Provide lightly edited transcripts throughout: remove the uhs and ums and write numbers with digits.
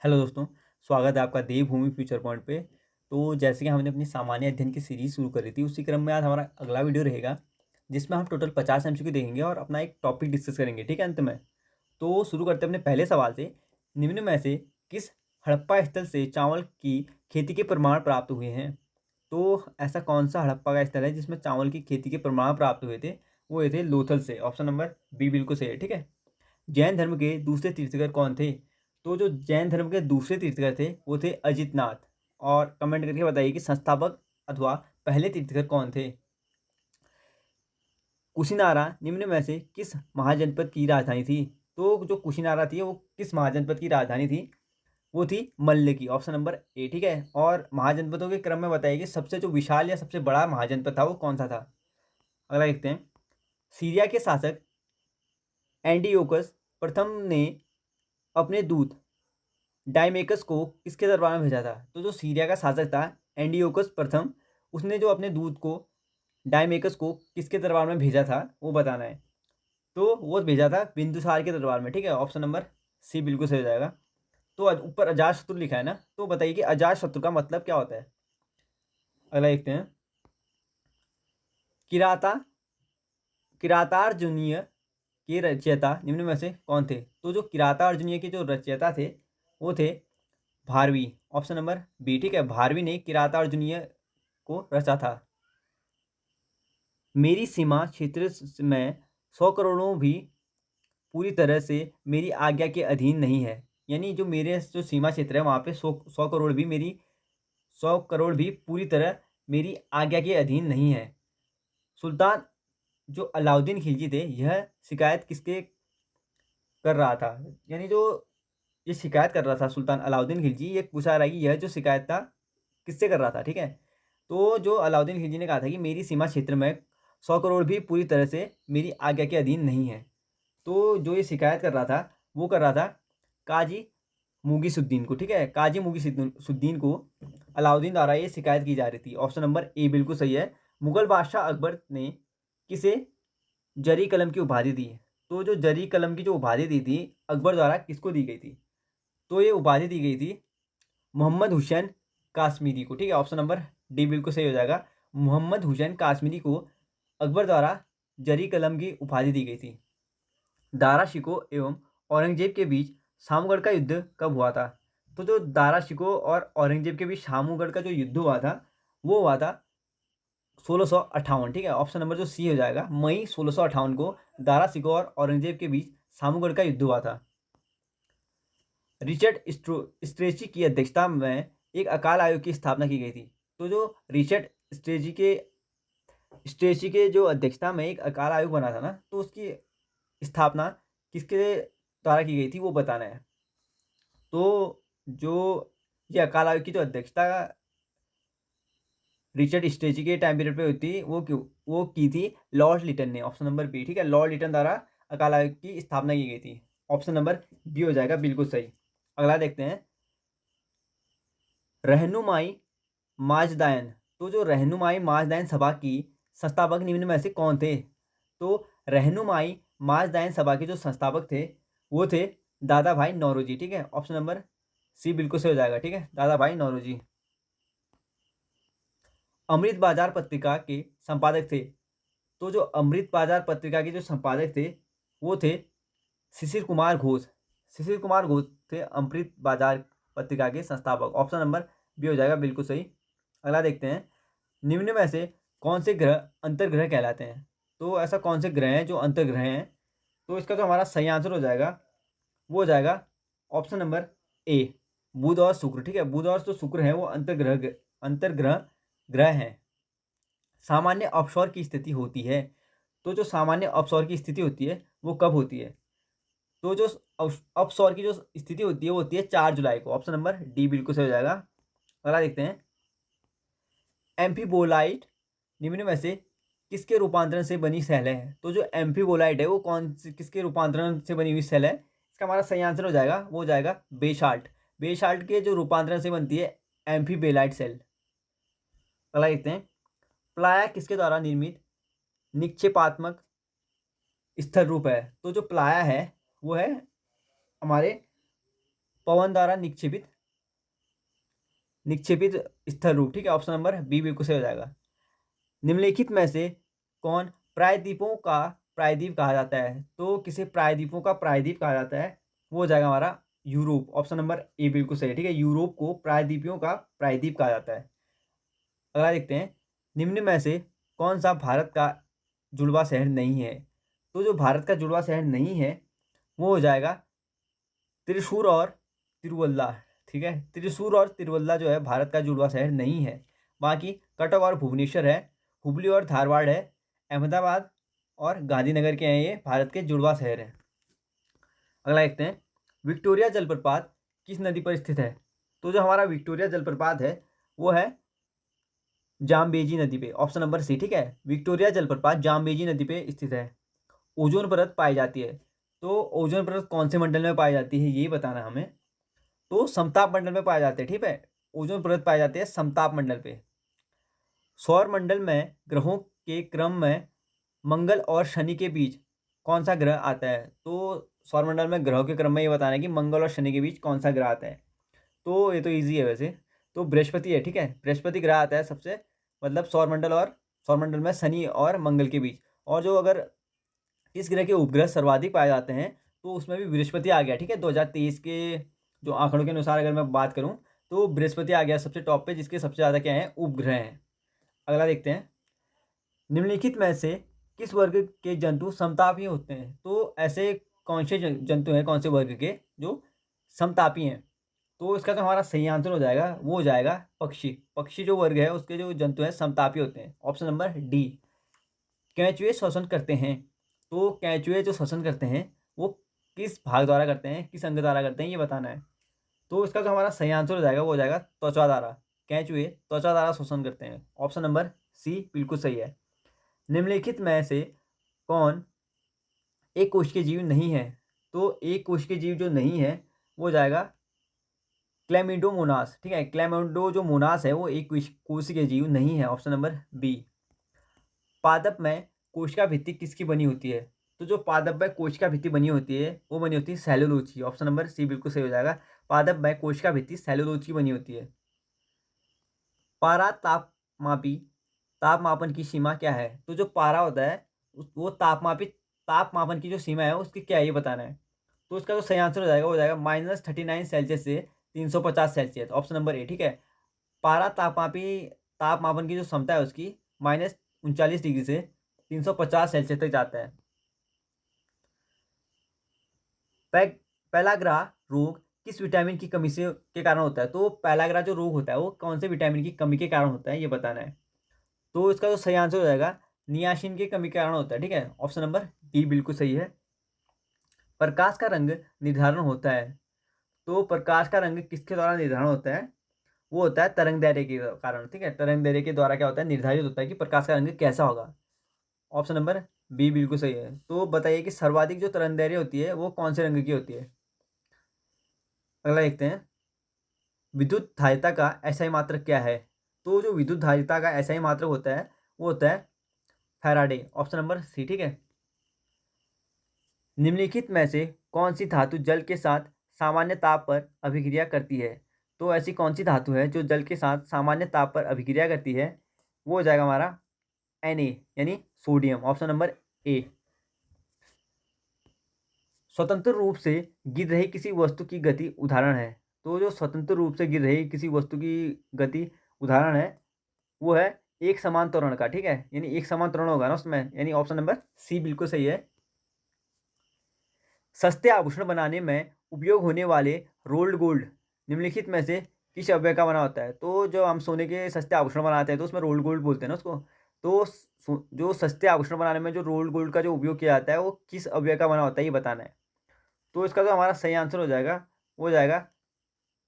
Hello दोस्तों, स्वागत है आपका देवभूमि फ्यूचर पॉइंट पे। तो जैसे कि हमने अपनी सामान्य अध्ययन की सीरीज़ शुरू करी थी, उसी क्रम में आज हमारा अगला वीडियो रहेगा, जिसमें हम टोटल 50 एमसीक्यू देखेंगे और अपना एक टॉपिक डिस्कस करेंगे, ठीक है, अंत में। तो शुरू करते हैं अपने पहले सवाल से। निम्न में से किस हड़प्पा स्थल से चावल की खेती के प्रमाण प्राप्त हुए हैं? तो ऐसा कौन सा हड़प्पा का स्थल है जिसमें चावल की खेती के प्रमाण प्राप्त हुए थे? वो हुए थे लोथल से। ऑप्शन नंबर बी बिल्कुल सही है, ठीक है। जैन धर्म के दूसरे तीर्थंकर कौन थे? तो जो जैन धर्म के दूसरे तीर्थंकर थे वो थे अजितनाथ। और कमेंट करके बताइए कि संस्थापक अथवा पहले तीर्थंकर कौन थे? कुशिनारा निम्न में से किस महाजनपद की राजधानी थी? तो जो कुशिनारा थी वो किस महाजनपद की राजधानी थी? वो थी मल्ल की। ऑप्शन नंबर ए, ठीक है। और महाजनपदों के क्रम में बताइए कि सबसे जो विशाल या सबसे बड़ा महाजनपद था वो कौन सा था? अगला देखते हैं। सीरिया के शासक एंटियोकस प्रथम ने अपने दूत डायमेकस को किसके दरबार में भेजा था? तो जो सीरिया का शासक था एंटियोकस प्रथम, उसने जो अपने दूत को डायमेकस को किसके दरबार में भेजा था वो बताना है। तो वो भेजा था बिंदुसार के दरबार में, ठीक है। ऑप्शन नंबर सी बिल्कुल सही हो जाएगा। तो ऊपर अजातशत्रु लिखा है ना, तो बताइए कि अजातशत्रु का मतलब क्या होता है? अगला देखते हैं। किराता किरातार्जुनीय के रचयिता निम्न में से कौन थे? तो जो किरातार्जुनीय के जो रचयिता थे वो थे भारवी। ऑप्शन नंबर बी, ठीक है। भारवी ने किरातार्जुनीय को रचा था। मेरी सीमा क्षेत्र में 100 करोड़ों भी पूरी तरह से मेरी आज्ञा के अधीन नहीं है। यानी जो मेरे जो सीमा क्षेत्र है वहाँ पे 100 करोड़ भी मेरी 100 करोड़ भी पूरी तरह मेरी आज्ञा के अधीन नहीं है। सुल्तान जो अलाउद्दीन खिलजी थे, यह शिकायत किसके कर रहा था? यानी जो ये शिकायत कर रहा था सुल्तान अलाउद्दीन खिलजी, ये पूछा रहा है कि यह जो शिकायत था किससे कर रहा था, ठीक है। तो जो अलाउद्दीन खिलजी ने कहा था कि मेरी सीमा क्षेत्र में 100 करोड़ भी पूरी तरह से मेरी आज्ञा के अधीन नहीं है। तो जो ये शिकायत कर रहा था वो कर रहा था काजी मुगीसुद्दीन को, ठीक है। काजी मुगीसुद्दीन को अलाउद्दीन द्वारा ये शिकायत की जा रही थी। ऑप्शन नंबर ए बिल्कुल सही है। मुगल बादशाह अकबर ने किसे जरी कलम की उपाधि दी? तो जो जरी कलम की जो उपाधि दी थी अकबर द्वारा किसको दी गई थी? तो ये उपाधि दी गई थी मोहम्मद हुसैन काश्मीरी को, ठीक है। ऑप्शन नंबर डी बिल्कुल सही हो जाएगा। मोहम्मद हुसैन काश्मीरी को अकबर द्वारा जरी कलम की उपाधि दी गई थी। दारा शिकोह एवं औरंगजेब के बीच शामगढ़ का युद्ध कब हुआ था? तो जो दारा शिकोह और औरंगजेब के बीच शामगढ़ का जो युद्ध हुआ था वो हुआ था 1658, ठीक है। ऑप्शन नंबर जो सी हो जाएगा, मई 1658 को दारा शिकोह और औरंगजेब के बीच शामगढ़ का युद्ध हुआ था। रिचर्ड स्ट्रेची की अध्यक्षता में एक अकाल आयोग की स्थापना की गई थी। तो जो रिचर्ड स्ट्रेची के जो अध्यक्षता में एक अकाल आयोग बना था ना, तो उसकी स्थापना किसके द्वारा की गई थी वो बताना है। तो जो ये अकाल आयोग की जो अध्यक्षता रिचर्ड स्ट्रेची के टाइम पीरियड पे हुई थी वो की थी लॉर्ड लिटन ने। ऑप्शन नंबर बी, ठीक है। लॉर्ड लिटन द्वारा अकाल आयोग की स्थापना की गई थी। ऑप्शन नंबर बी हो जाएगा बिल्कुल सही। अगला देखते हैं। रहनुमाई माजदायन। तो जो रहनुमाई माजदायन सभा की संस्थापक निम्न में से कौन थे? तो रहनुमाई माजदायन सभा के जो संस्थापक थे वो थे दादा भाई नौरोजी, ठीक है। ऑप्शन नंबर सी बिल्कुल सही हो जाएगा, ठीक है। दादा भाई नौरोजी। अमृत बाजार पत्रिका के संपादक थे। तो जो अमृत बाजार पत्रिका के जो संपादक थे वो थे शिशिर कुमार घोष। शिशिर कुमार घोष थे अमृत बाजार पत्रिका के संस्थापक। ऑप्शन नंबर बी हो जाएगा बिल्कुल सही। अगला देखते हैं। निम्न में से कौन से ग्रह अंतर्ग्रह कहलाते हैं? तो ऐसा कौन से ग्रह हैं जो अंतर्ग्रह हैं? तो इसका जो हमारा सही आंसर हो जाएगा वो हो जाएगा ऑप्शन नंबर ए, बुध और शुक्र, ठीक है। बुध और जो शुक्र है वो अंतर्ग्रह ग्रह हैं। सामान्य अपसौर की स्थिति होती है। तो जो सामान्य अपसौर की स्थिति होती है वो कब होती है? तो जो अपसौर की जो स्थिति होती है वो होती है 4 जुलाई को। ऑप्शन नंबर डी बिल्कुल सही हो जाएगा। अगला देखते हैं। एम्फीबोलाइट निम्न में से किसके रूपांतरण से बनी सेल है? तो जो एम्फीबोलाइट है वो किसके रूपांतरण से बनी हुई सेल है? इसका हमारा सही आंसर हो जाएगा वो हो जाएगा बेसाल्ट। बेसाल्ट के जो रूपांतरण से बनती है एम्फीबेलाइट सेल। अगला देखते हैं। प्लाया किसके द्वारा निर्मित निक्षेपात्मक स्थिर रूप है? तो जो प्लाया है वो है हमारे पवन द्वारा निक्षेपित स्थल रूप, ठीक है। ऑप्शन नंबर बी बिल्कुल सही हो जाएगा। निम्नलिखित में से कौन प्रायद्वीपों का प्रायद्वीप कहा जाता है? तो किसे प्रायद्वीपों का प्रायद्वीप कहा जाता है? वो हो जाएगा हमारा यूरोप। ऑप्शन नंबर ए बिल्कुल सही है, ठीक है। यूरोप को प्रायद्वीपों का प्रायद्वीप कहा जाता है। अगला देखते हैं, निम्न में से कौन सा भारत का जुड़वा शहर नहीं है? तो जो भारत का जुड़वा शहर नहीं है वो हो जाएगा त्रिशूर और तिरुवल्ला, ठीक है। त्रिशूर और तिरुवल्ला जो है भारत का जुड़वा शहर नहीं है। बाकी कटक और भुवनेश्वर है, हुबली और धारवाड़ है, अहमदाबाद और गांधीनगर के हैं, ये भारत के जुड़वा शहर हैं। अगला देखते हैं, विक्टोरिया जलप्रपात किस नदी पर स्थित है? तो जो हमारा विक्टोरिया जलप्रपात है वो है जाम्बेजी नदी पे। ऑप्शन नंबर सी, ठीक है। विक्टोरिया जलप्रपात जाम्बेजी नदी पे स्थित है। ओजोन परत पाई जाती है, तो ओजोन परत कौन से मंडल में पाई जाती है ये बताना हमें। तो समताप मंडल में पाए जाते हैं, ठीक है। ओजोन परत पाए जाते हैं समताप मंडल पे। सौर मंडल में ग्रहों के क्रम में मंगल और शनि के बीच कौन सा ग्रह आता है? तो सौर मंडल में ग्रहों के क्रम में ये बताना है कि मंगल और शनि के बीच कौन सा ग्रह आता है। तो ये तो ईजी है वैसे, तो बृहस्पति है, ठीक है। बृहस्पति ग्रह आता है सबसे, मतलब सौर मंडल में शनि और मंगल के बीच। और जो अगर इस ग्रह के उपग्रह सर्वाधिक पाए जाते हैं तो उसमें भी बृहस्पति आ गया, ठीक है। 2023 के जो आंकड़ों के अनुसार अगर मैं बात करूं तो बृहस्पति आ गया सबसे टॉप पे, जिसके सबसे ज़्यादा क्या है उपग्रह हैं। अगला देखते हैं, निम्नलिखित में से किस वर्ग के जंतु समतापी होते हैं? तो ऐसे कौन से जंतु हैं, कौन से वर्ग के जो समतापी हैं? तो इसका जो हमारा सही आंसर हो जाएगा वो हो जाएगा पक्षी। पक्षी जो वर्ग है उसके जो जंतु हैं समतापी होते हैं। Option number D. केंचुए श्वसन करते हैं, तो केंचुए जो श्वसन करते हैं वो किस भाग द्वारा करते हैं, किस अंग द्वारा करते हैं ये बताना है। तो इसका जो हमारा सही आंसर हो जाएगा वो हो जाएगा त्वचा द्वारा। केंचुए त्वचा द्वारा श्वसन करते हैं। ऑप्शन नंबर सी बिल्कुल सही है। निम्नलिखित में से कौन एक कोशिकीय जीव नहीं है? तो एक कोशिकीय जीव जो नहीं है वो हो जाएगा क्लैमिडोमोनास, ठीक है। क्लैमिडो जो मोनास है वो एक कोशिकीय जीव नहीं है। Option number B. पादप में कोशिका भित्ति किसकी बनी होती है? तो जो पादप में कोशिका भित्ति बनी होती है वो बनी होती है सेलुलोज की। ऑप्शन नंबर सी बिल्कुल सही हो जाएगा। पादप में कोशिका भित्ति सेलुलोज की बनी होती है। पारा ताप मापन की सीमा क्या है? तो जो पारा होता है वो ताप मापन की जो सीमा है उसकी क्या है ये बताना है। तो इसका जो सही आंसर हो जाएगा वो हो जाएगा -39 सेल्सियस से 350 सेल्सियस। ऑप्शन नंबर ए, ठीक है। पारा ताप मापन की जो क्षमता है उसकी -39 डिग्री से 350 सेल्सियस तक जाता है। पेलाग्रा रोग किस विटामिन की कमी से के कारण होता है? तो पेलाग्रा जो रोग होता है वो कौन से विटामिन की कमी के कारण होता है ये बताना है। तो इसका जो सही आंसर हो जाएगा नियासिन की कमी के कारण होता है, ठीक है। ऑप्शन नंबर डी बिल्कुल सही है। प्रकाश का रंग निर्धारण होता है, तो प्रकाश का रंग किसके द्वारा निर्धारण होता है? वो होता है तरंग दैर्ध्य के कारण, ठीक है। तरंग दैर्ध्य के द्वारा क्या होता है, निर्धारित होता है कि प्रकाश का रंग कैसा होगा। ऑप्शन नंबर बी बिल्कुल सही है। तो बताइए कि सर्वाधिक जो तरंग दैर्ध्य होती है वो कौन से रंग की होती है? अगला देखते हैं, विद्युत धारिता का एसआई मात्रक क्या है? तो जो विद्युत धारिता का एसआई मात्रक होता है वो होता है फैराडे। ऑप्शन नंबर सी, ठीक है। निम्नलिखित में से कौन सी धातु जल के साथ सामान्य ताप पर अभिक्रिया करती है? तो ऐसी कौन सी धातु है जो जल के साथ सामान्य ताप पर अभिक्रिया करती है? वो हो जाएगा हमारा Na यानी सोडियम। Option number A. स्वतंत्र रूप से गिर रही किसी वस्तु की गति उदाहरण है? तो जो स्वतंत्र रूप से गिर रही किसी वस्तु की गति उदाहरण है वो है एक समान त्वरण का, ठीक है। यानी एक समान त्वरण होगा ना उसमें, यानी ऑप्शन नंबर सी बिल्कुल सही है। सस्ते आभूषण बनाने में उपयोग होने वाले रोल्ड गोल्ड निम्नलिखित में से किस अवयव का बना होता है? तो जो हम सोने के सस्ते आभूषण बनाते हैं तो उसमें रोल्ड गोल्ड बोलते हैं ना उसको। तो जो सस्ते आभूषण बनाने में जो रोल्ड गोल्ड का जो उपयोग किया जाता है वो किस अवयव का बना होता है ये बताना है। तो इसका जो हमारा सही आंसर हो जाएगा वो हो जाएगा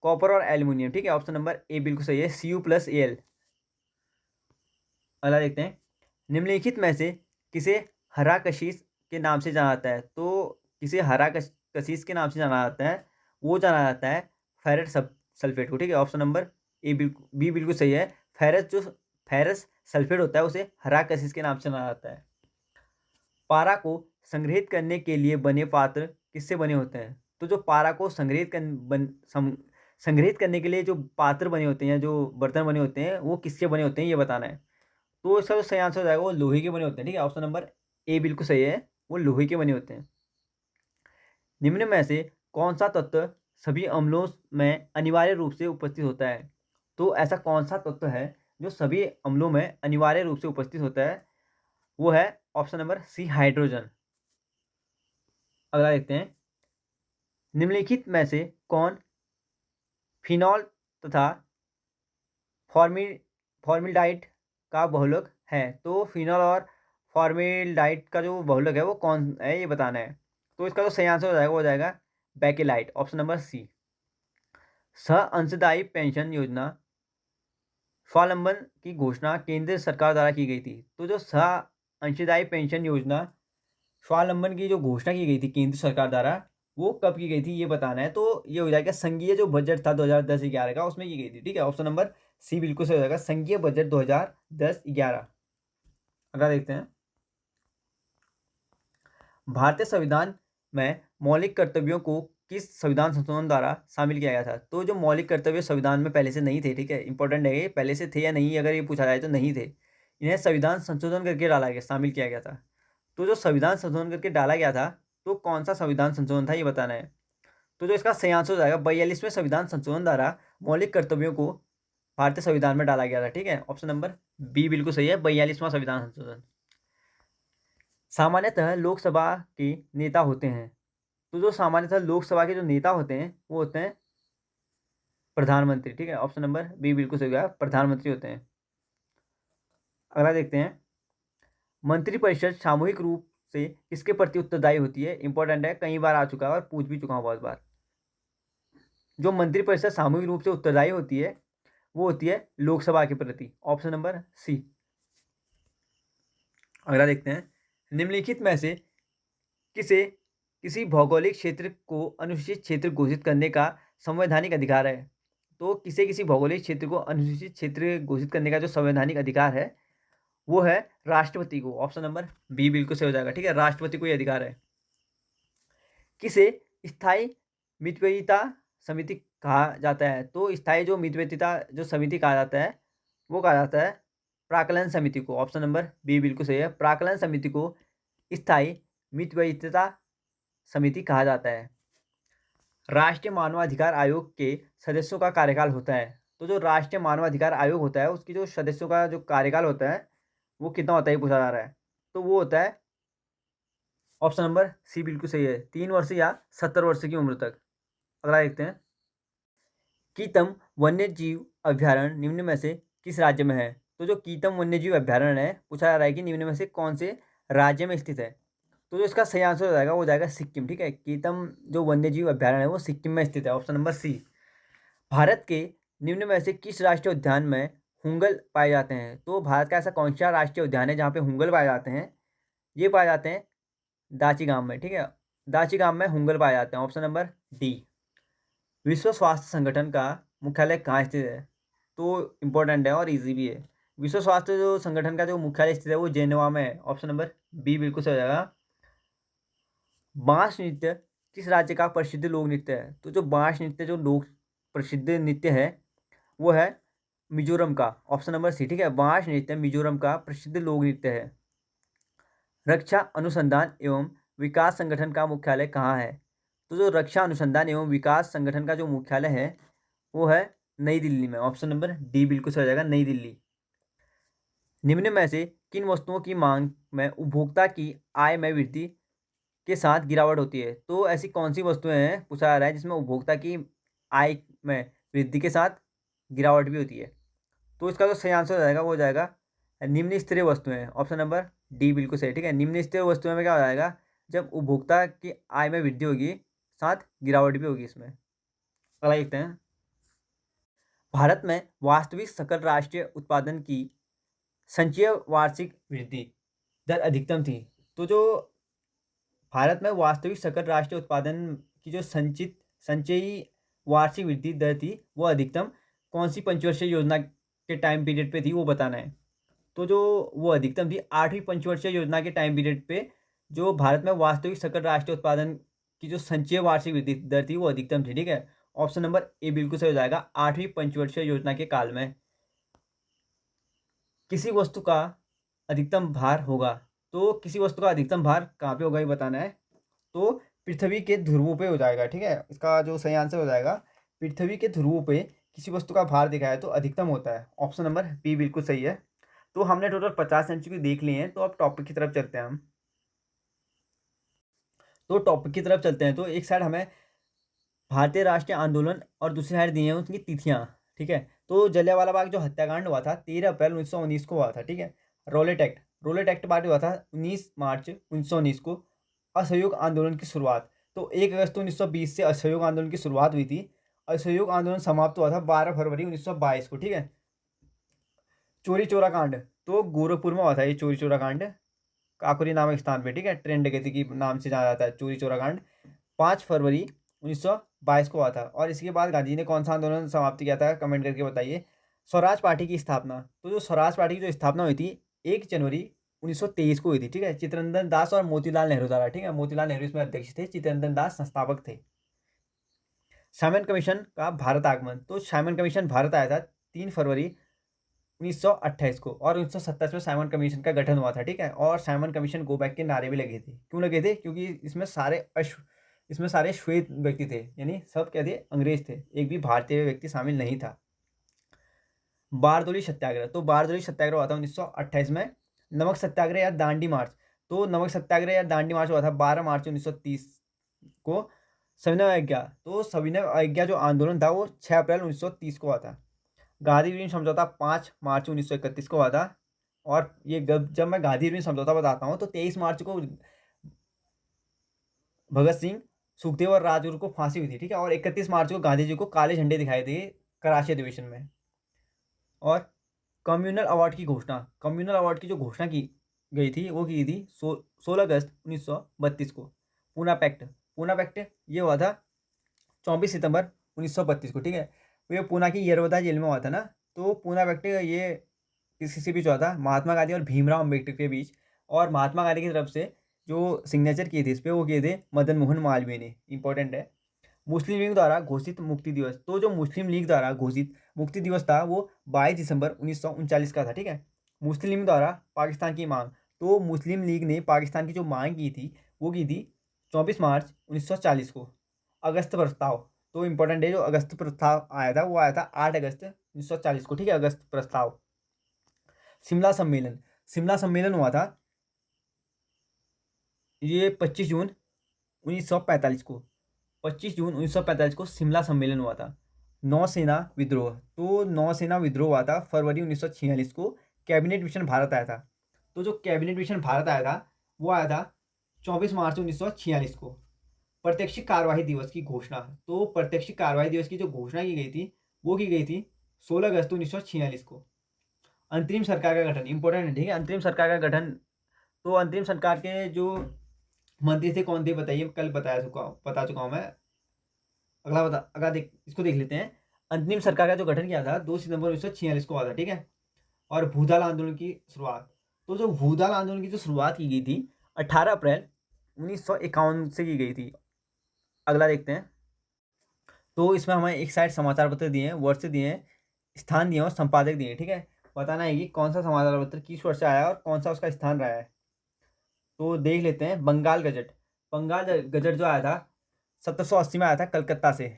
कॉपर और एल्यूमिनियम, ठीक है। ऑप्शन नंबर ए बिल्कुल सही है, Cu+Al। अगला देखते हैं, निम्नलिखित में से किसे हरा कशीस के नाम से जाना जाता है? तो किसे हरा कशीस के नाम से जाना जाता है? वो जाना जाता है फेरस सल्फेट को, ठीक है। ऑप्शन नंबर ए बी बिल्कुल सही है। फेरस सल्फेट होता है उसे हरा कशीस के नाम से जाना जाता है। पारा को संग्रहित करने के लिए बने पात्र किससे बने होते हैं? तो जो पारा को संग्रहित करने के लिए जो पात्र बने होते हैं, जो बर्तन बने होते हैं, वो किसके बने होते हैं ये बताना है। तो इसका जो सही आंसर हो जाएगा वो लोहे के बने होते हैं, ठीक है। ऑप्शन नंबर ए बिल्कुल सही है, वो लोहे के बने होते हैं। निम्न में से कौन सा तत्व सभी अम्लों में अनिवार्य रूप से उपस्थित होता है? तो ऐसा कौन सा तत्व है जो सभी अम्लों में अनिवार्य रूप से उपस्थित होता है? वो है ऑप्शन नंबर सी, हाइड्रोजन। अगला देखते हैं, निम्नलिखित में से कौन फिनॉल तथा फॉर्मि फॉर्मिल्डिहाइड का बहुलक है? तो फिनॉल और फॉर्मिल्डिहाइड का जो बहुलक है वो कौन है ये बताना है। तो इसका जो सही आंसर हो जाएगा वो हो जाएगा बेकेलाइट, ऑप्शन नंबर सी। सह अंशदायी पेंशन योजना स्वावलंबन की घोषणा केंद्र सरकार द्वारा की गई थी। तो जो सह अंशदायी पेंशन योजना स्वावलंबन की जो घोषणा की गई थी केंद्र सरकार द्वारा, वो कब की गई थी ये बताना है। तो ये हो जाएगा संघीय जो बजट था 2010-11 का, उसमें की गई थी, ठीक है। ऑप्शन नंबर सी बिल्कुल सही हो जाएगा, संघीय बजट 2010-11। अगला देखते हैं, भारतीय संविधान में मौलिक कर्तव्यों को किस संविधान संशोधन द्वारा शामिल किया गया था? तो जो मौलिक कर्तव्य संविधान में पहले से नहीं थे, ठीक है, इंपॉर्टेंट है ये, पहले से थे या नहीं अगर ये पूछा जाए तो नहीं थे, इन्हें संविधान संशोधन करके डाला गया, शामिल किया गया था। तो जो संविधान संशोधन करके डाला गया था, तो कौन सा संविधान संशोधन था ये बताना है। तो जो इसका सही आंसर हो जाएगा 42वें संविधान संशोधन द्वारा मौलिक कर्तव्यों को भारतीय संविधान में डाला गया था, ठीक है। ऑप्शन नंबर बी बिल्कुल सही है, 42वां संविधान संशोधन। सामान्यतः लोकसभा के नेता होते हैं। तो जो सामान्यतः लोकसभा के जो नेता होते हैं वो होते हैं प्रधानमंत्री, ठीक है। ऑप्शन नंबर बी बिल्कुल सही है, प्रधानमंत्री होते हैं। अगला देखते हैं, मंत्रिपरिषद सामूहिक रूप से किसके प्रति उत्तरदायी होती है? इंपॉर्टेंट है, कई बार आ चुका है और पूछ भी चुका हूँ बहुत बार। जो मंत्रिपरिषद सामूहिक रूप से उत्तरदायी होती है वो होती है लोकसभा के प्रति, ऑप्शन नंबर सी। अगला देखते हैं, निम्नलिखित में से किसे किसी भौगोलिक क्षेत्र को अनुसूचित क्षेत्र घोषित करने का संवैधानिक अधिकार है? तो किसे किसी भौगोलिक क्षेत्र को अनुसूचित क्षेत्र घोषित करने का जो संवैधानिक अधिकार है वो है राष्ट्रपति को, ऑप्शन नंबर बी बिल्कुल सही हो जाएगा, ठीक है, राष्ट्रपति को ये अधिकार है। किसे स्थायी मितव्ययिता समिति कहा जाता है? तो स्थायी जो मितव्ययिता जो समिति कहा जाता है वो कहा जाता है प्राक्कलन समिति को, ऑप्शन नंबर बी बिल्कुल सही है, प्राक्कलन समिति को स्थायी मितव्ययिता समिति कहा जाता है। राष्ट्रीय मानवाधिकार आयोग के सदस्यों का कार्यकाल होता है। तो जो राष्ट्रीय मानवाधिकार आयोग होता है उसकी जो सदस्यों का जो कार्यकाल होता है वो कितना होता है ये पूछा जा रहा है। तो वो होता है ऑप्शन नंबर सी बिल्कुल सही है, 3 वर्ष या 70 वर्ष की उम्र तक। अगला देखते हैं, कीतम वन्यजीव अभ्यारण्य निम्न में से किस राज्य में है? तो जो कीतम वन्यजीव अभ्यारण्य है पूछा जा रहा है कि निम्न में से कौन से राज्य में स्थित है? तो जो इसका सही आंसर हो जाएगा वो हो जाएगा सिक्किम, ठीक है। कीतम जो वन्यजीव अभ्यारण्य है वो सिक्किम में स्थित है, ऑप्शन नंबर सी। भारत के निम्न में से किस राष्ट्रीय उद्यान में हुंगल पाए जाते हैं? तो भारत का ऐसा कौन सा राष्ट्रीय उद्यान है जहाँ पे हुंगल पाए जाते हैं? ये पाए जाते हैं दाची गांव में, ठीक है, दाची गांव में हुंगल पाए जाते हैं, ऑप्शन नंबर डी। विश्व स्वास्थ्य संगठन का मुख्यालय कहाँ स्थित है? तो इम्पोर्टेंट है और इजी भी है। विश्व स्वास्थ्य जो संगठन का जो मुख्यालय स्थित है वो जेनेवा में है, ऑप्शन नंबर बी बिल्कुल सही हो जाएगा। बांस नृत्य किस राज्य का प्रसिद्ध लोक नृत्य है? तो जो बांस नृत्य जो लोक प्रसिद्ध नृत्य है वो है मिजोरम का, ऑप्शन नंबर सी, ठीक है। बांस नृत्य मिजोरम का प्रसिद्ध लोक नृत्य है। रक्षा अनुसंधान एवं विकास संगठन का मुख्यालय कहाँ है? तो जो रक्षा अनुसंधान एवं विकास संगठन का जो मुख्यालय है वो है नई दिल्ली में, ऑप्शन नंबर डी बिल्कुल सही हो जाएगा, नई दिल्ली। निम्न में से किन वस्तुओं की मांग में उपभोक्ता की आय में वृद्धि के साथ गिरावट होती है? तो ऐसी कौन सी वस्तुएं हैं पूछा जा रहा है जिसमें उपभोक्ता की आय में वृद्धि के साथ गिरावट भी होती है? तो इसका जो सही आंसर हो जाएगा वो हो जाएगा निम्न स्तरीय वस्तुएं, ऑप्शन नंबर डी बिल्कुल सही, ठीक है। निम्न स्तरीय वस्तुएं में क्या हो जाएगा, जब उपभोक्ता की आय में वृद्धि होगी साथ गिरावट भी होगी इसमें। अगला देखते हैं, भारत में वास्तविक सकल राष्ट्रीय उत्पादन की संचयी वार्षिक वृद्धि दर अधिकतम थी। तो जो भारत में वास्तविक सकल राष्ट्रीय उत्पादन की जो संचयी वार्षिक वृद्धि दर थी वो अधिकतम कौन सी पंचवर्षीय योजना के टाइम पीरियड पे थी वो बताना है। तो जो वो अधिकतम थी 8वीं पंचवर्षीय योजना के टाइम पीरियड पे जो भारत में वास्तविक सकल राष्ट्रीय उत्पादन की जो संचयी वार्षिक वृद्धि दर थी वो अधिकतम थी। ठीक है, ऑप्शन नंबर ए बिल्कुल सही हो जाएगा। 8वीं पंचवर्षीय योजना के काल में किसी वस्तु का अधिकतम भार होगा, तो किसी वस्तु का अधिकतम भार कहाँ पे होगा ये बताना है। तो पृथ्वी के ध्रुवों पे हो जाएगा। ठीक है, इसका जो सही आंसर हो जाएगा, पृथ्वी के ध्रुवों पे किसी वस्तु का भार दिखाया तो अधिकतम होता है। ऑप्शन नंबर बी बिल्कुल सही है। तो हमने टोटल 50 एमसीक्यू देख लिए हैं, तो अब टॉपिक की तरफ चलते हैं हम। तो टॉपिक की तरफ चलते हैं, तो एक साइड हमें भारतीय राष्ट्रीय आंदोलन और दूसरी साइड दी हैं उसकी तिथियां। ठीक है, तो जलियांवाला बाग जो हत्याकांड हुआ था 13 अप्रैल 1919 को हुआ था। ठीक है, रोलेट एक्ट पार्टी हुआ था 19 मार्च 1919 को। असहयोग आंदोलन की शुरुआत, तो 1 अगस्त 1920 से असहयोग आंदोलन की शुरुआत हुई थी। असहयोग आंदोलन समाप्त हुआ था 12 फरवरी 1922 को। ठीक है, चोरी चोरा कांड, तो गोरखपुर में हुआ था ये चोरी चोरा कांड, काकोरी नामक स्थान पे। ठीक है, ट्रेन डकैती की नाम से जाना जाता है चोरी चोरा कांड। 5 फरवरी 1922 को हुआ था। और इसके बाद गांधी जी ने कौन सा आंदोलन समाप्त किया था, कमेंट करके बताइए। स्वराज पार्टी की स्थापना, तो जो स्वराज पार्टी की जो स्थापना हुई थी 1 जनवरी 1923 को हुई थी। ठीक है, चित्तरंजन दास और मोतीलाल नेहरू द्वारा। ठीक है, मोतीलाल नेहरू इसमें अध्यक्ष थे, चित्तरंजन दास संस्थापक थे। साइमन कमीशन का भारत आगमन, तो साइमन कमीशन भारत आया था 3 फरवरी 1928 को, और 1927 में साइमन कमीशन का गठन हुआ था। ठीक है, और साइमन कमीशन गो बैक के नारे भी लगे थे। क्यों लगे थे, क्योंकि इसमें सारे श्वेत व्यक्ति थे, यानी सब क्या थे, अंग्रेज थे, एक भी भारतीय व्यक्ति शामिल नहीं था। बारदोली सत्याग्रह, तो बारदोली सत्याग्रह हुआ था 1928 में। नमक सत्याग्रह या दांडी मार्च, तो नमक सत्याग्रह या दांडी मार्च हुआ था 12 मार्च 1930 को। सविनय अवज्ञा, तो सविनय अवज्ञा जो आंदोलन था वो 6 अप्रैल 1930 को हुआ था। गांधी इरविन समझौता 5 मार्च 1931 को हुआ था। और ये जब मैं गांधी इरविन समझौता बताता हूँ तो 23 मार्च को भगत सिंह, सुखदेव और राजगुरु को फांसी हुई थी। ठीक है, और 31 मार्च को गांधी जी को काले झंडे दिखाई दिए कराची अधिवेशन में। और कम्युनल अवार्ड की घोषणा, कम्युनल अवार्ड की जो घोषणा की गई थी वो की थी 16 अगस्त 1932 को। पूना पैक्ट ये हुआ था 24 सितंबर 1932 को। ठीक है, ये पूना की यरवदा जेल में हुआ था ना। तो पूना पैक्ट ये किसी बीच हुआ था, महात्मा गांधी और भीमराव अम्बेडकर के बीच। और महात्मा गांधी की तरफ से जो सिग्नेचर किए थे इस पर वो किए थे मदन मोहन मालवीय ने। इंपॉर्टेंट है। मुस्लिम लीग द्वारा घोषित मुक्ति दिवस, तो जो मुस्लिम लीग द्वारा घोषित मुक्ति दिवस था वो 22 दिसंबर 1939 का था। ठीक है, मुस्लिम लीग द्वारा पाकिस्तान की मांग, तो मुस्लिम लीग ने पाकिस्तान की जो मांग की थी वो की थी 24 मार्च 1940 को। अगस्त प्रस्ताव, तो इंपॉर्टेंट है, जो अगस्त प्रस्ताव आया था वो आया था 8 अगस्त 1940 को। ठीक है, अगस्त प्रस्ताव। शिमला सम्मेलन हुआ था ये 25 जून 1945 को। 25 जून 1945 को शिमला सम्मेलन हुआ था। नौसेना विद्रोह, तो नौसेना विद्रोह हुआ था फरवरी 1946 को। कैबिनेट मिशन भारत आया था, तो जो कैबिनेट मिशन भारत आया था वो आया था 24 मार्च 1946 को। प्रत्यक्षिक कार्यवाही दिवस की घोषणा, तो प्रत्यक्षिक कार्यवाही दिवस की जो घोषणा की गई थी वो की गई थी 16 अगस्त 1946 को। अंतरिम सरकार का गठन, इंपॉर्टेंट है। ठीक है, अंतरिम सरकार का गठन, तो अंतरिम सरकार के जो मंत्री थे कौन थे बताइए, कल बता चुका हूँ मैं। इसको देख लेते हैं। अंतरिम सरकार का जो गठन किया था 2 सितंबर 1946 को हुआ था। ठीक है, और भूदाल आंदोलन की शुरुआत, तो जो भूदाल आंदोलन की जो शुरुआत की गई थी 18 अप्रैल 1951 से की गई थी। अगला देखते हैं। तो इसमें हमें एक साइड समाचार पत्र दिए हैं, वर्ष दिए हैं, स्थान दिए और संपादक दिए हैं। ठीक है, बताना है कि कौन सा समाचार पत्र किस वर्ष से आया और कौन सा उसका स्थान रहा है। तो देख लेते हैं। बंगाल गजट जो आया था 1780 में आया था कलकत्ता से,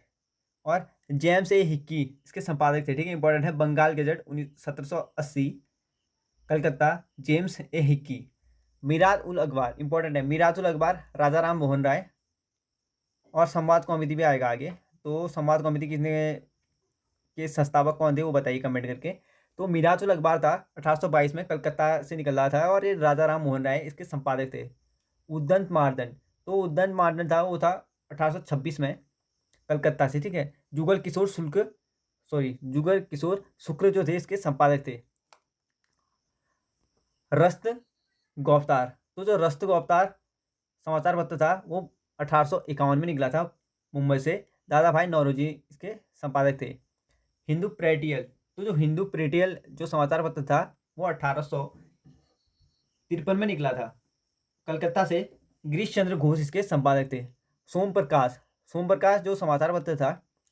और जेम्स ए हिक्की इसके संपादक थे। ठीक है, इंपॉर्टेंट है। Bengal gazette 1780 Calcutta, James A Hicky. Mirat ul Akhbar, important है। मिराज उल अखबार राजा राम मोहन राय। और संवाद कौमुदी भी आएगा आगे। तो संवाद कौमुदी किसने के संस्थापक कौन थे वो बताइए कमेंट करके। तो मिराज उल अखबार था 1822 में कलकत्ता से निकल रहा था, और ये राजा राम मोहन राय इसके संपादक थे। उद्दंत मार्दंड, तो उद्दंत मार्दंड था वो था 1826 में कलकत्ता से। ठीक है, जुगल किशोर शुक्र जो थे इसके संपादक थे। रस्त गौफ्तार, तो जो रस्त गौफ्तार समाचार पत्र था वो 1851 में निकला था मुंबई से। दादा भाई नौरोजी इसके संपादक थे। हिंदू प्रेटियल, तो जो हिंदू प्रेटियल जो समाचार पत्र था वो 1853 में निकला था कलकत्ता से। गिरीश चंद्र घोष इसके संपादक थे। सोम प्रकाश जो समाचार पत्र था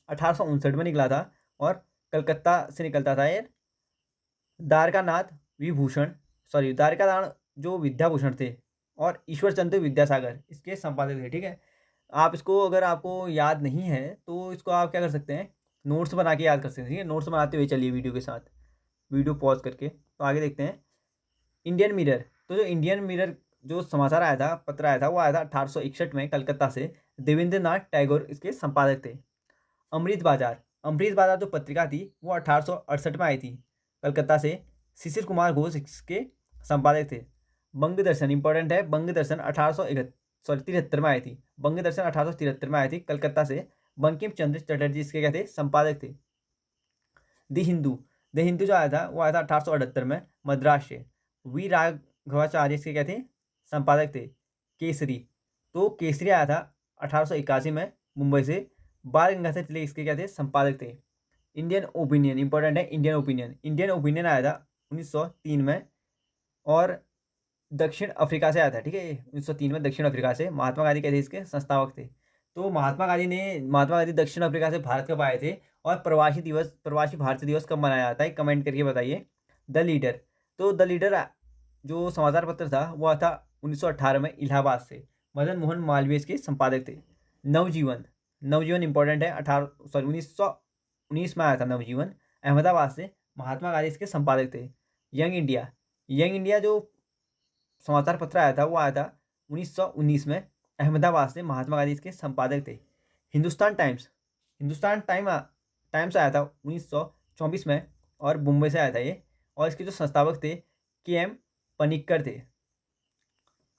1859 में निकला था और कलकत्ता से निकलता था। ये द्वारकानाथ जो विद्याभूषण थे और ईश्वर चंद्र विद्यासागर इसके संपादक थे। ठीक है, आप इसको अगर आपको याद नहीं है तो इसको आप क्या कर सकते हैं, नोट्स बना के याद कर सकते हैं। ठीक है, नोट्स बनाते हुए चलिए वीडियो के साथ, वीडियो पॉज करके। तो आगे देखते हैं इंडियन मिरर। तो जो इंडियन मिरर जो समाचार आया था, पत्र आया था, वो आया था 1861 में कलकत्ता से। देवेंद्र नाथ टैगोर इसके संपादक थे। अमृत बाजार जो पत्रिका थी वो 1868 में आई थी कलकत्ता से। शिशिर कुमार घोष इसके संपादक थे। बंग दर्शन इंपॉर्टेंट है, बंग दर्शन 1873 में आई थी। बंग दर्शन 1873 में आई थी कलकत्ता से। बंकिम चंद्र चटर्जी इसके क्या थे, संपादक थे। द हिंदू जो आया था वो आया था 1878 में मद्रास से। वी राघवाचार्य इसके क्या थे, संपादक थे। केसरी आया था 1881 में मुंबई से। बाल गंगाधर तिलक इसके क्या थे, संपादक थे। इंडियन ओपिनियन इंपॉर्टेंट है, इंडियन ओपिनियन आया था 1903 में और दक्षिण अफ्रीका से आया था। ठीक है, 1903 में दक्षिण अफ्रीका से। महात्मा गांधी कहते इसके संस्थापक थे। तो महात्मा गांधी दक्षिण अफ्रीका से भारत कब आए थे और प्रवासी भारतीय दिवस कब मनाया जाता है, कमेंट करके बताइए। The leader. तो द लीडर जो समाचार पत्र था वो था 1918 में इलाहाबाद से। मदन मोहन मालवीय इसके संपादक थे। नवजीवन इंपॉर्टेंट है, 1919 में आया था नवजीवन, अहमदाबाद से। महात्मा गांधी इसके संपादक थे। यंग इंडिया जो समाचार पत्र आया था वो आया था 1919 में अहमदाबाद से। महात्मा गांधी इसके संपादक थे। हिंदुस्तान टाइम्स आया था 1924 में और मुंबई से आया था ये, और इसके जो संस्थापक थे KM पनिक्कर थे।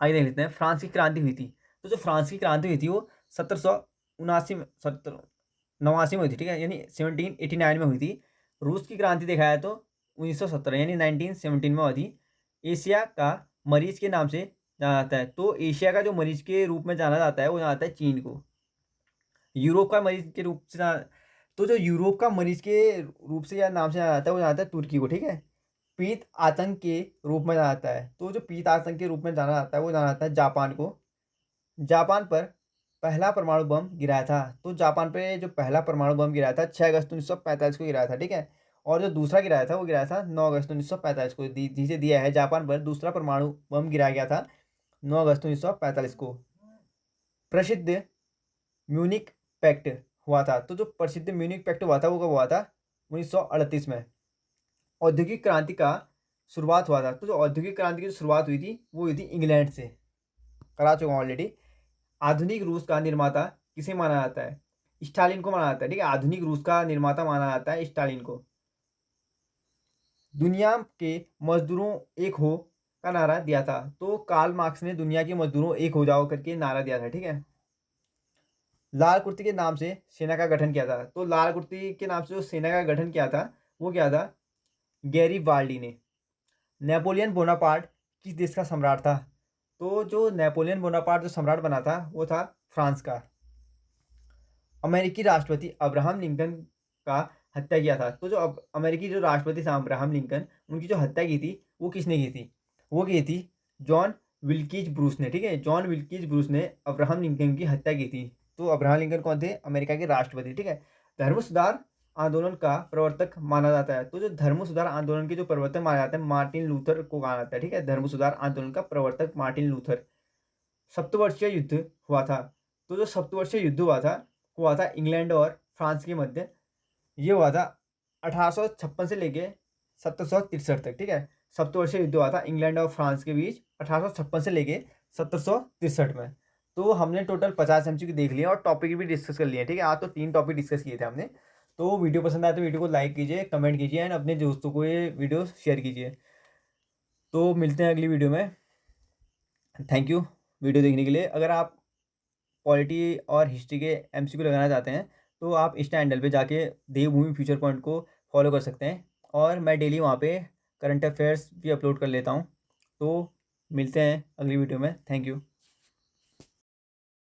आगे देख लेते हैं, फ्रांस की क्रांति हुई थी। तो जो फ्रांस की क्रांति हुई थी वो 1789 में हुई थी। ठीक है, यानी 1789 में हुई थी। रूस की क्रांति देखा है तो 1917 यानी 1917 में हुई थी। एशिया का मरीज के नाम से जाना जाता है। तो एशिया का जो मरीज के रूप में जाना जाता है वो जाना जाता है चीन को। यूरोप का मरीज के रूप से तो जो यूरोप का मरीज के रूप से या नाम से जाना जाता है वो जाना जाता है तुर्की को। ठीक है, पीत आतंक के रूप में जाना जाता है। तो जो पीत आतंक के रूप में जाना जाता है वो जाना जाता है जापान को। जापान पर पहला परमाणु बम गिराया था। तो जापान पे जो पहला परमाणु बम गिराया था 6 अगस्त 1945 को गिराया था। ठीक है, और जो दूसरा गिराया था वो गिराया था 9 अगस्त 1945 को। जिसे दिया है जापान पर दूसरा परमाणु बम गिराया गया था 9 अगस्त 1945 को। प्रसिद्ध म्यूनिक पैक्ट हुआ था। तो जो प्रसिद्ध म्यूनिक पैक्ट हुआ था वो कब हुआ था, 1938 में। औद्योगिक क्रांति का शुरुआत हुआ था। तो जो औद्योगिक क्रांति की शुरुआत हुई थी वो हुई थी इंग्लैंड से, करा चुका हूँ ऑलरेडी। आधुनिक रूस का निर्माता किसे माना जाता है, स्टालिन को माना जाता है। ठीक है, आधुनिक रूस का निर्माता माना जाता है स्टालिन को। दुनिया के मजदूरों एक हो का नारा दिया था। तो कार्ल मार्क्स ने दुनिया के मजदूरों एक हो जाओ करके नारा दिया था। ठीक है, लाल कुर्ती के नाम से सेना का गठन किया था। तो लाल कुर्ती के नाम से जो सेना का गठन किया था वो क्या था, गैरीबाल्डी ने। नेपोलियन बोनापार्ट किस देश का सम्राट था। तो जो नेपोलियन बोनापार्ट जो सम्राट बना था वो था फ्रांस का। अमेरिकी राष्ट्रपति अब्राहम लिंकन का हत्या किया था। तो जो अमेरिकी जो राष्ट्रपति था अब्राहम लिंकन, उनकी जो हत्या की थी वो किसने की थी, वो की थी जॉन विल्कीज ब्रूस ने। ठीक है, जॉन विल्कीज ब्रूस ने अब्राहम लिंकन की हत्या की थी। तो अब्राहम लिंकन कौन थे, अमेरिका के राष्ट्रपति। ठीक है, धर्म सुधार आंदोलन का प्रवर्तक माना जाता है। तो जो धर्म सुधार आंदोलन के जो प्रवर्तक माना जाता है मार्टिन लूथर को कहा जाता है। ठीक है, धर्म सुधार आंदोलन का प्रवर्तक मार्टिन लूथर। सप्तवर्षीय युद्ध हुआ था। तो जो सप्तवर्षीय युद्ध हुआ था इंग्लैंड और फ्रांस के मध्य। ये हुआ था 1856 से लेके 1763 तक। ठीक है, सप्तवर्षीय युद्ध हुआ था इंग्लैंड और फ्रांस के बीच 1856 से लेके 1763 में। तो हमने टोटल 50 MCQ देख लिया और टॉपिक भी डिस्कस कर लिए। ठीक है, आज तो 3 टॉपिक डिस्कस किए थे हमने। तो वीडियो पसंद आए तो वीडियो को लाइक कीजिए, कमेंट कीजिए एंड अपने दोस्तों को ये वीडियो शेयर कीजिए। तो मिलते हैं अगली वीडियो में। थैंक यू वीडियो देखने के लिए। अगर आप पॉलिटी और हिस्ट्री के MCQ लगाना चाहते हैं तो आप इंस्टा हैंडल पे जाके देवभूमि फ्यूचर पॉइंट को फॉलो कर सकते हैं, और मैं डेली वहाँ पे करंट अफेयर्स भी अपलोड कर लेता हूँ। तो मिलते हैं अगली वीडियो में। Thank you.